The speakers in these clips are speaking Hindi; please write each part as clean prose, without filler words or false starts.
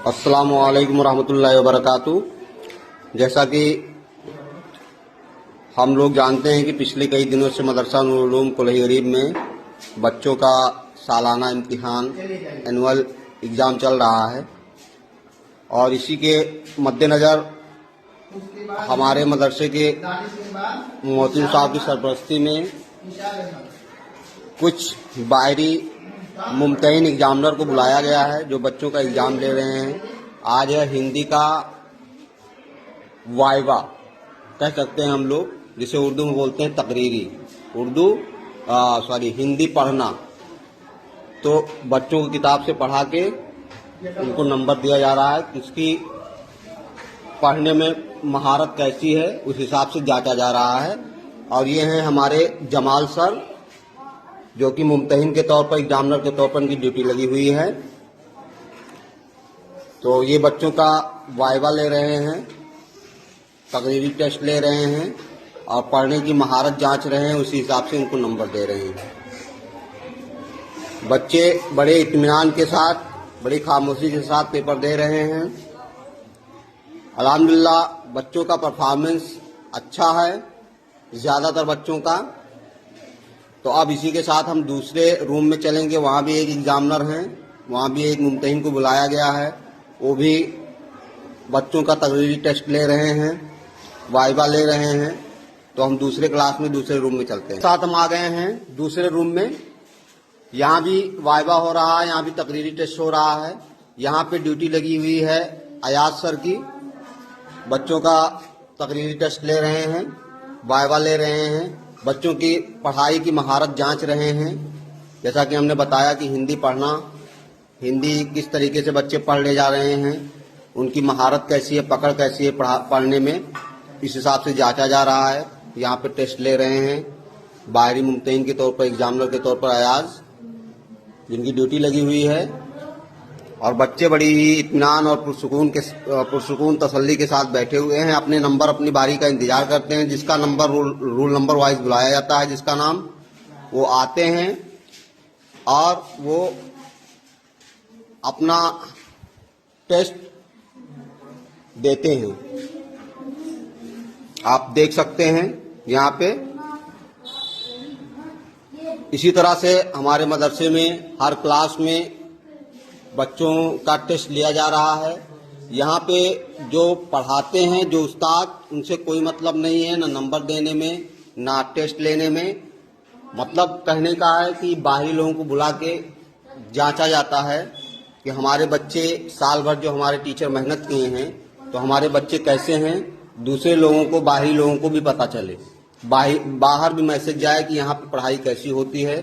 अस्सलामु अलैकुम रहमतुल्लाहि व बरकातुहू। जैसा कि हम लोग जानते हैं कि पिछले कई दिनों से मदरसा नूरुल उलूम कुलही गरीब में बच्चों का सालाना इम्तिहान एनुअल एग्ज़ाम चल रहा है और इसी के मद्देनज़र हमारे मदरसे के मोहतिन साहब की सरपरस्ती में कुछ बाहरी मुमतहिन एग्जामिनर को बुलाया गया है जो बच्चों का एग्ज़ाम ले रहे हैं। आज है हिंदी का वाइवा कह सकते हैं हम लोग, जिसे उर्दू में बोलते हैं तकरीरी। हिंदी पढ़ना। तो बच्चों को किताब से पढ़ा के उनको नंबर दिया जा रहा है, किसकी पढ़ने में महारत कैसी है उस हिसाब से जांचा जा रहा है। और ये हैं हमारे जमाल सर, जो कि मुमतहिन के तौर पर, एग्जामिनर के तौर पर इनकी ड्यूटी लगी हुई है। तो ये बच्चों का वाइवा ले रहे हैं, तकरीरी टेस्ट ले रहे हैं और पढ़ने की महारत जांच रहे हैं, उसी हिसाब से उनको नंबर दे रहे हैं। बच्चे बड़े इत्मीनान के साथ, बड़ी खामोशी के साथ पेपर दे रहे हैं। अल्हम्दुलिल्लाह बच्चों का परफॉर्मेंस अच्छा है, ज़्यादातर बच्चों का। तो अब इसी के साथ हम दूसरे रूम में चलेंगे, वहाँ भी एक एग्जामिनर हैं, वहाँ भी एक मुमतहिन को बुलाया गया है, वो भी बच्चों का तकरीरी टेस्ट ले रहे हैं, वाइवा ले रहे हैं। तो हम दूसरे क्लास में दूसरे रूम में चलते हैं। साथ हम आ गए हैं दूसरे रूम में, यहाँ भी वाइवा हो रहा है, यहाँ भी तकरीरी टेस्ट हो रहा है। यहाँ पे ड्यूटी लगी हुई है अयाज सर की, बच्चों का तकरीरी टेस्ट ले रहे हैं, वाइवा ले रहे हैं, बच्चों की पढ़ाई की महारत जांच रहे हैं। जैसा कि हमने बताया कि हिंदी पढ़ना, हिंदी किस तरीके से बच्चे पढ़ ले जा रहे हैं, उनकी महारत कैसी है, पकड़ कैसी है पढ़ने में, इस हिसाब से जांचा जा रहा है। यहाँ पे टेस्ट ले रहे हैं बाहरी मुमतहिन के तौर पर, एग्जामिनर के तौर पर अयाज, जिनकी ड्यूटी लगी हुई है। और बच्चे बड़ी ही इत्मीनान और पुरसुकून तसल्ली के साथ बैठे हुए हैं, अपने नंबर, अपनी बारी का इंतजार करते हैं। जिसका नंबर रूल नंबर वाइज बुलाया जाता है, जिसका नाम, वो आते हैं और वो अपना टेस्ट देते हैं। आप देख सकते हैं यहाँ पे। इसी तरह से हमारे मदरसे में हर क्लास में बच्चों का टेस्ट लिया जा रहा है। यहाँ पे जो पढ़ाते हैं, जो उस्ताद, उनसे कोई मतलब नहीं है, ना नंबर देने में, ना टेस्ट लेने में। मतलब कहने का है कि बाहरी लोगों को बुला के जांचा जाता है कि हमारे बच्चे साल भर जो हमारे टीचर मेहनत किए हैं, तो हमारे बच्चे कैसे हैं, दूसरे लोगों को, बाहरी लोगों को भी पता चले, बाहर भी मैसेज जाए कि यहाँ पे पढ़ाई कैसी होती है,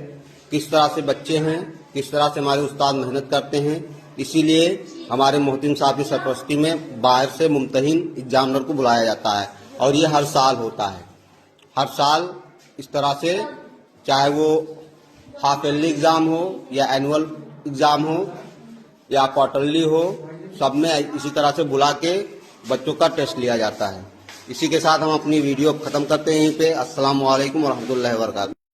किस तरह से बच्चे हैं, किस तरह से हमारे उस्ताद मेहनत करते हैं। इसीलिए हमारे मोहतिन साहब की सरपरस्ती में बाहर से मुमतहिन एग्जामिनर को बुलाया जाता है और ये हर साल होता है। हर साल इस तरह से, चाहे वो हाफ ईयरली एग्ज़ाम हो या एनुअल एग्ज़ाम हो या क्वार्टरली हो, सब में इसी तरह से बुला के बच्चों का टेस्ट लिया जाता है। इसी के साथ हम अपनी वीडियो ख़त्म करते हैं यहीं पे। अस्सलामु अलैकुम व रहमतुल्लाहि व बरकातुहू।